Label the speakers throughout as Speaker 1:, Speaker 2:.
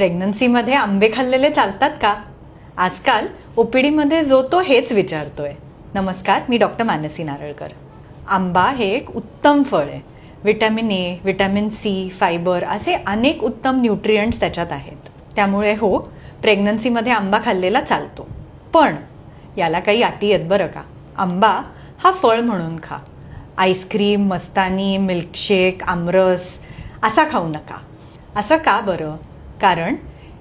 Speaker 1: प्रेग्नन्सीमध्ये आंबे खाल्लेले चालतात का? आजकाल ओपीडीमध्ये जो तो हेच विचारतोय. नमस्कार, मी डॉक्टर मानसी नारळकर. आंबा हे एक उत्तम फळ आहे. Vitamin A, vitamin C, fibre असे अनेक उत्तम न्यूट्रियंट्स त्याच्यात आहेत. त्यामुळे हो, प्रेग्नन्सीमध्ये आंबा खाल्लेला चालतो. पण याला काही अटी आहेत बरं का. आंबा हा फळ म्हणून खा. आईस्क्रीम, मस्तानी, मिल्कशेक, आमरस असा खाऊ नका. असं का बरं? कारण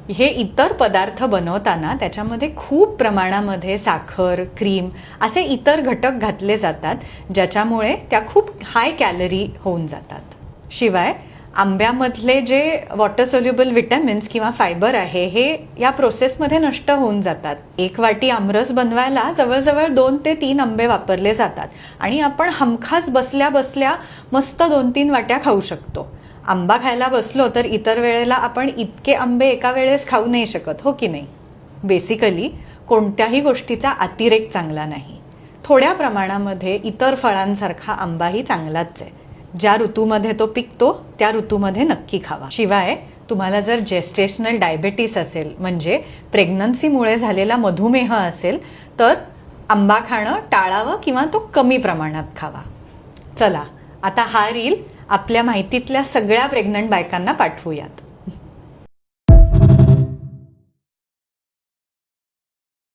Speaker 1: हे इतर पदार्थ बनवताना त्याच्यामध्ये खूप प्रमाणामध्ये साखर, क्रीम असे इतर घटक घातले जातात, ज्याच्यामुळे त्या खूप हाय कॅलरी होऊन जातात. शिवाय आंब्यामधले जे वॉटर सोल्युबल विटॅमिन्स किंवा फायबर आहे हे या प्रोसेसमध्ये नष्ट होऊन जातात. 1 वाटी आमरस बनवायला जवळजवळ 2 ते 3 आंबे वापरले जातात आणि आपण हमखास बसल्या बसल्या मस्त 2-3 वाट्या खाऊ शकतो. आंबा खायला बसलो तर इतर वेळेला आपण इतके आंबे एका वेळेस खाऊ नाही शकत, हो की नाही? बेसिकली कोणत्याही गोष्टीचा अतिरेक चांगला नाही. थोड्या प्रमाणामध्ये इतर फळांसारखा आंबाही चांगलाच आहे. ज्या ऋतूमध्ये तो पिकतो त्या ऋतूमध्ये नक्की खावा. शिवाय तुम्हाला जर जेस्टेशनल डायबेटीस असेल, म्हणजे प्रेग्नन्सीमुळे झालेला मधुमेह असेल, तर आंबा खाणं टाळावं किंवा तो कमी प्रमाणात खावा. चला, आता हा रील आपल्या माहितीतल्या सगळ्या प्रेग्नंट बायकांना पाठवूयात.